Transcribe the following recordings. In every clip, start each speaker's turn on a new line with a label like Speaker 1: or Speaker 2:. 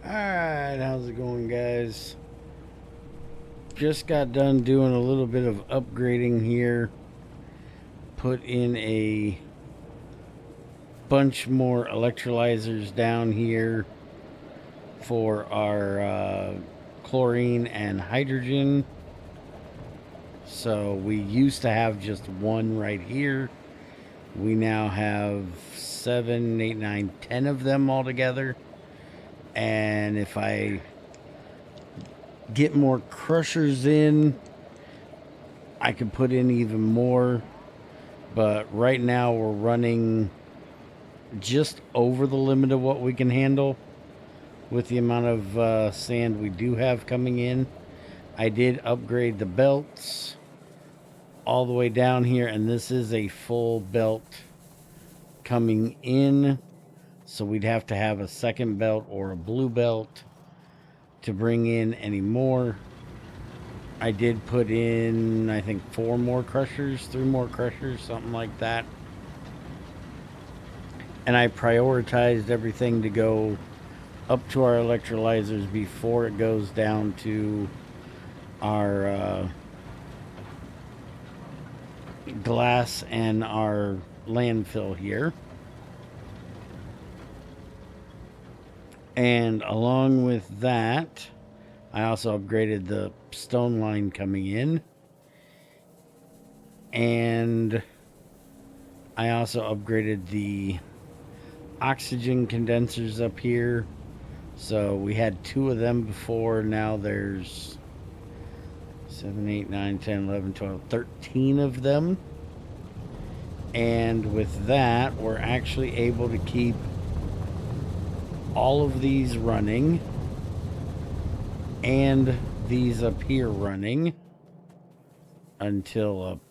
Speaker 1: Alright, how's it going, guys? Just got done doing a little bit of upgrading here. Put in a bunch more electrolyzers down here for our chlorine and hydrogen. So we used to have just one right here. We now have 7, 8, 9, 10 of them all together. And if I get more crushers in, I could put in even more. But right now we're running just over the limit of what we can handle with the amount of sand we do have coming in. I did upgrade the belts all the way down here, and this is a full belt coming in. So we'd have to have a second belt or a blue belt to bring in any more. I did put in, I think, 4 more crushers, 3 more crushers, something like that. And I prioritized everything to go up to our electrolyzers before it goes down to our glass and our landfill here. And along with that, I also upgraded the stone line coming in. And I also upgraded the oxygen condensers up here. So we had 2 of them before. Now there's 7, 8, 9, 10, 11, 12, 13 of them. And with that, we're actually able to keep all of these running and these up here running until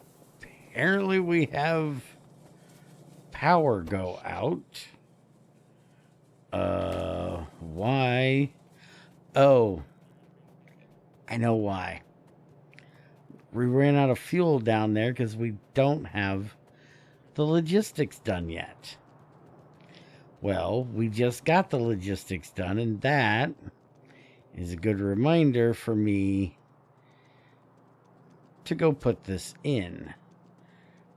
Speaker 1: apparently we have power go out. Why? Oh, I know why. We ran out of fuel down there because we don't have the logistics done yet. Well, we just got the logistics done, and that is a good reminder for me to go put this in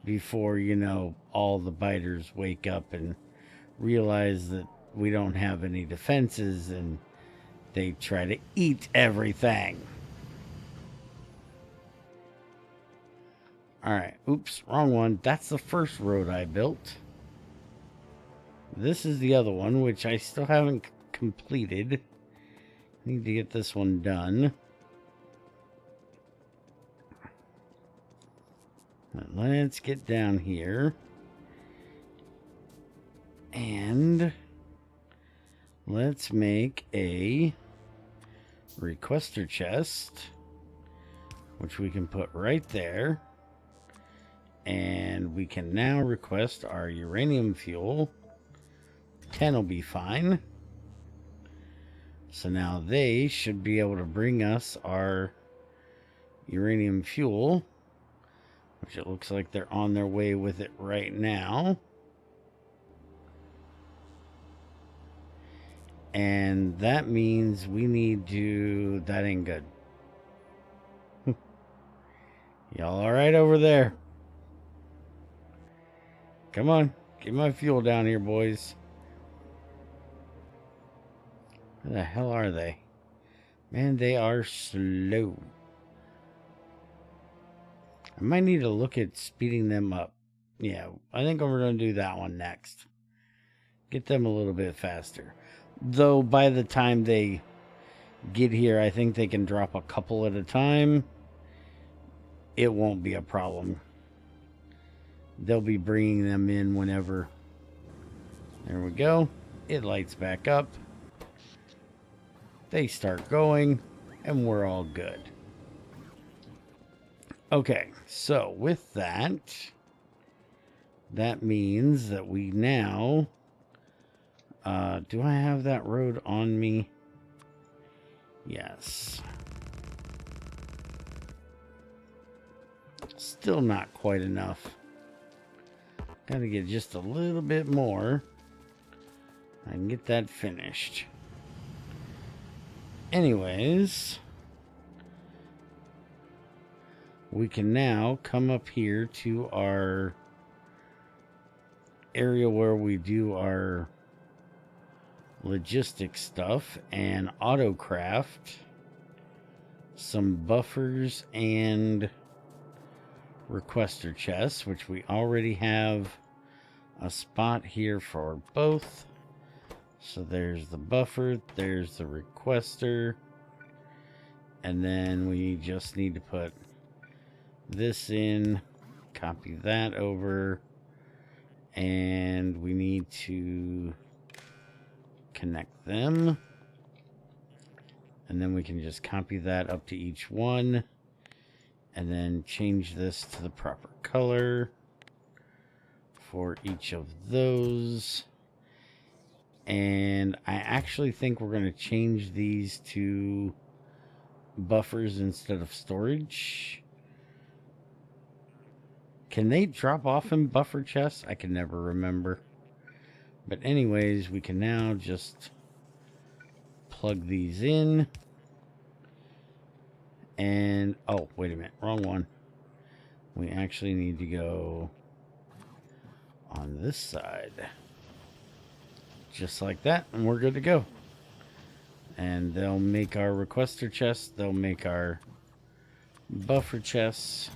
Speaker 1: before, you know, all the biters wake up and realize that we don't have any defenses and they try to eat everything. Alright, oops, wrong one. That's the first road I built. This is the other one, which I still haven't completed. Need to get this one done. Let's get down here. And let's make a requester chest, which we can put right there. And we can now request our uranium fuel. 10 will be fine. So now they should be able to bring us our uranium fuel, which it looks like they're on their way with it right now. And that means we need to... That ain't good. Y'all all right over there? Come on, get my fuel down here, boys. Where the hell are they? Man, they are slow. I might need to look at speeding them up. Yeah, I think we're going to do that one next. Get them a little bit faster. Though by the time they get here, I think they can drop a couple at a time. It won't be a problem. They'll be bringing them in whenever. There we go. It lights back up. They start going, and we're all good. Okay, so with that, that means that we now... do I have that road on me? Yes. Still not quite enough. Gotta get just a little bit more. I can get that finished. Anyways, we can now come up here to our area where we do our logistics stuff and autocraft some buffers and requester chests, which we already have a spot here for both. So there's the buffer, there's the requester, and then we just need to put this in, copy that over, and we need to connect them, and then we can just copy that up to each one, and then change this to the proper color for each of those. And I actually think we're going to change these to buffers instead of storage. Can they drop off in buffer chests? I can never remember. But anyways, we can now just plug these in. And, oh, wait a minute, wrong one. We actually need to go on this side. Just like that, and we're good to go. And they'll make our requester chests, they'll make our buffer chests,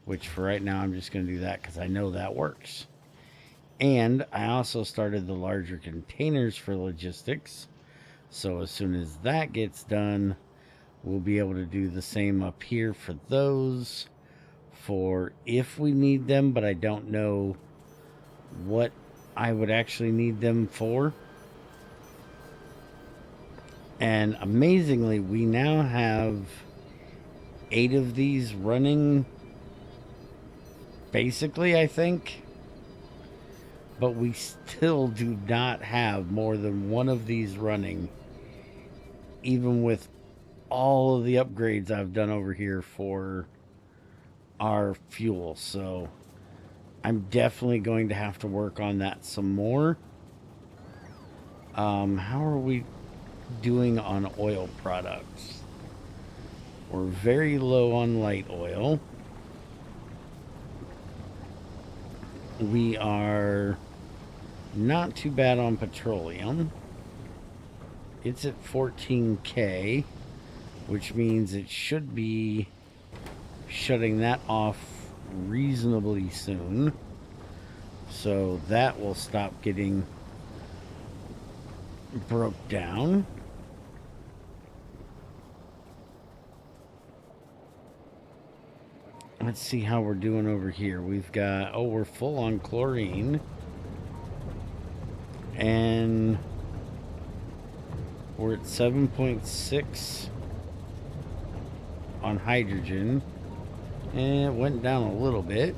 Speaker 1: which for right now I'm just going to do that because I know that works. And I also started the larger containers for logistics, so as soon as that gets done, we'll be able to do the same up here for those, for if we need them, but I don't know what I would actually need them for. And amazingly, we now have 8 of these running, basically, I think. But we still do not have more than 1 of these running, even with all of the upgrades I've done over here for our fuel. So I'm definitely going to have to work on that some more. How are we doing on oil products? We're very low on light oil. We are not too bad on petroleum. It's at 14K, which means it should be shutting that off reasonably soon, so that will stop getting broke down. Let's see how we're doing over here. We've got, oh, we're full on chlorine, and we're at 7.6 on hydrogen, and it went down a little bit.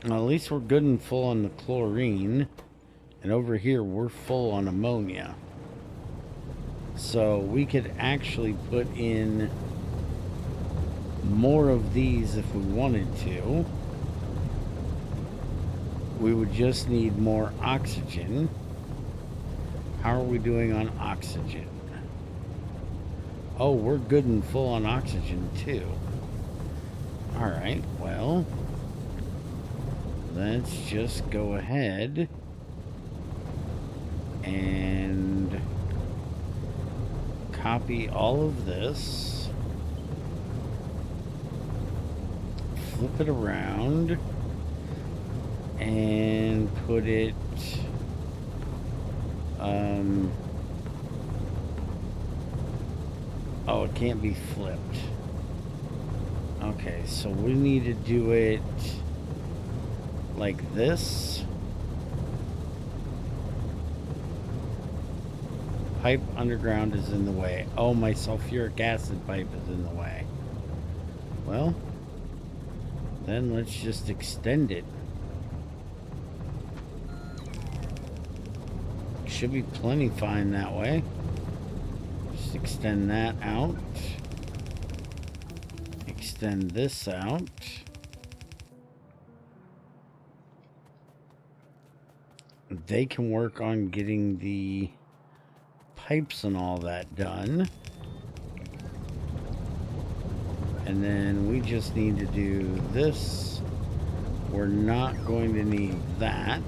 Speaker 1: Well, at least we're good and full on the chlorine, and over here we're full on ammonia. So we could actually put in more of these if we wanted to. We would just need more oxygen. How are we doing on oxygen? Oh, we're good and full on oxygen too. Alright, well, let's just go ahead and copy all of this, flip it around, and put it oh, it can't be flipped. Okay, so we need to do it like this. Pipe underground is in the way. Oh, my sulfuric acid pipe is in the way. Well, then let's just extend it. Should be plenty fine that way. Just extend that out. Extend this out. they can work on getting the pipes and all that done. And then we just need to do this. We're not going to need that.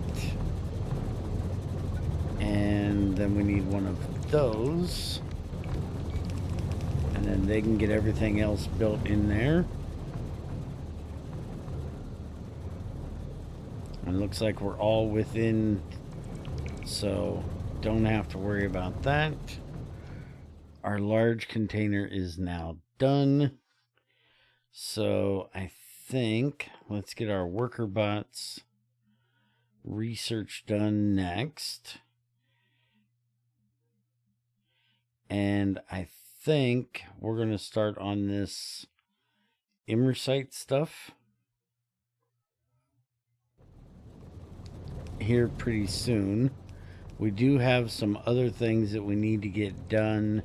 Speaker 1: And then we need one of those. And then they can get everything else built in there. And it looks like we're all within, so don't have to worry about that. Our large container is now done. So I think let's get our worker bots research done next. And I think we're going to start on this Immersite stuff here pretty soon. We do have some other things that we need to get done.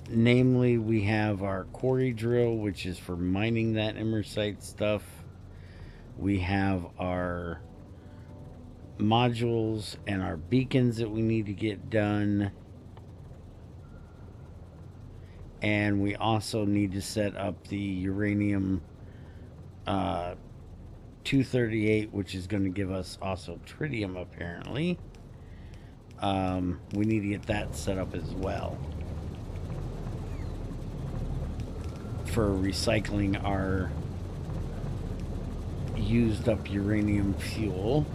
Speaker 1: Namely, we have our quarry drill, which is for mining that Immersite stuff. We have our modules and our beacons that we need to get done. And we also need to set up the uranium 238, which is going to give us also tritium apparently. We need to get that set up as well for recycling our used up uranium fuel.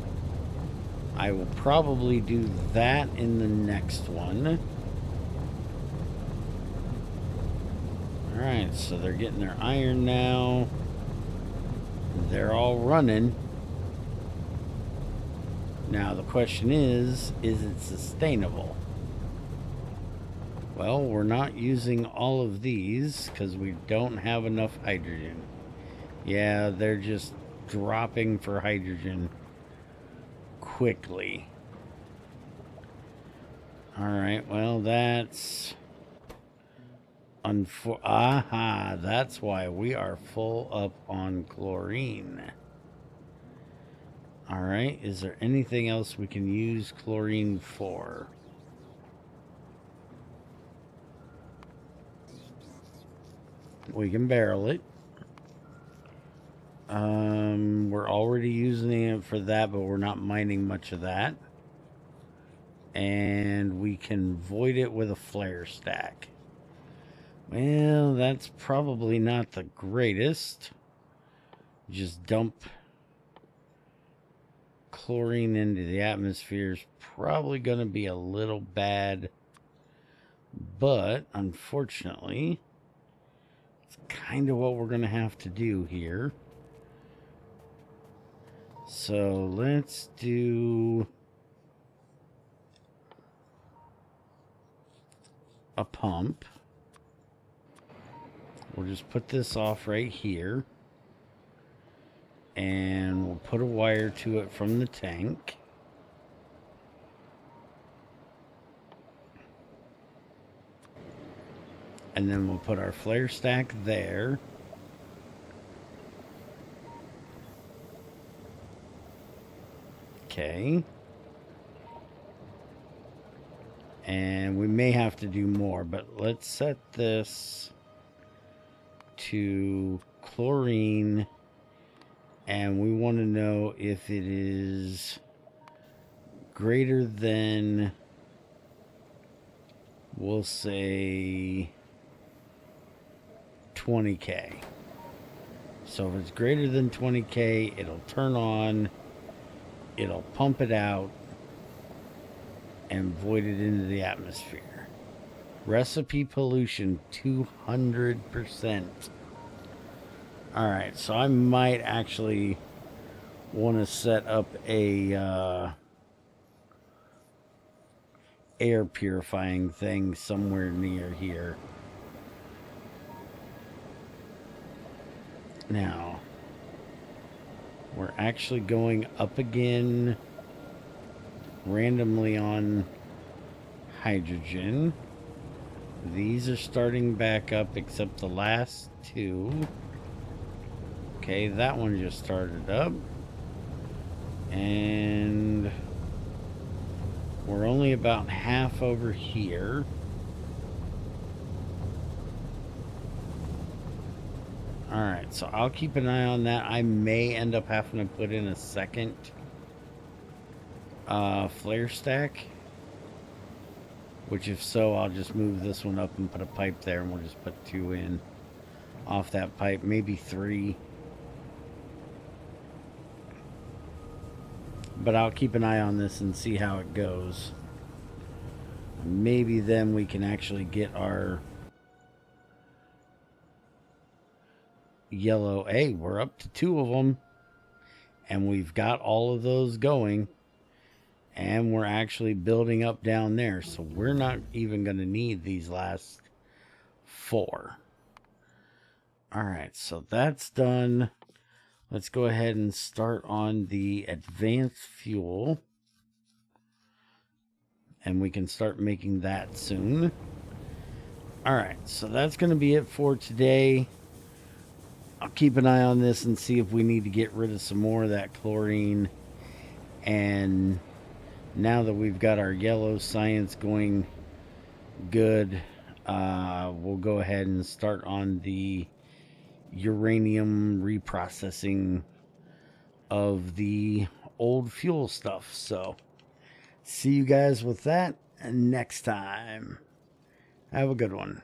Speaker 1: I will probably do that in the next one. Alright, so they're getting their iron now. They're all running. Now the question is it sustainable? Well, we're not using all of these because we don't have enough hydrogen. Yeah, they're just dropping for hydrogen quickly. Alright, well that's... Aha, that's why we are full up on chlorine. Alright, is there anything else we can use chlorine for? We can barrel it. We're already using it for that, but we're not mining much of that. And we can void it with a flare stack. Well, that's probably not the greatest. Just dump chlorine into the atmosphere is probably going to be a little bad. But, unfortunately, it's kind of what we're going to have to do here. So, let's do a pump. We'll just put this off right here. And we'll put a wire to it from the tank. And then we'll put our flare stack there. Okay. And we may have to do more, but let's set this to chlorine. And we want to know if it is greater than, we'll say, 20K. So if it's greater than 20K, it'll turn on, it'll pump it out, and void it into the atmosphere. Recipe pollution, 200%. Alright, so I might actually want to set up a air purifying thing somewhere near here. Now, we're actually going up again randomly on hydrogen. These are starting back up except the last two. Okay, Okay, that one just started up. And we're only about half over here. Alright, so I'll keep an eye on that. I may end up having to put in a second flare stack. Which, if so, I'll just move this one up and put a pipe there, and we'll just put 2 in off that pipe, maybe 3. But I'll keep an eye on this and see how it goes. Maybe then we can actually get our yellow. Hey, we're up to 2 of them. And we've got all of those going. And we're actually building up down there. So we're not even going to need these last 4. Alright, so that's done. Let's go ahead and start on the advanced fuel. And we can start making that soon. Alright, so that's going to be it for today. I'll keep an eye on this and see if we need to get rid of some more of that chlorine. And now that we've got our yellow science going good, we'll go ahead and start on the uranium reprocessing of the old fuel stuff. So, see you guys with that next time. Have a good one.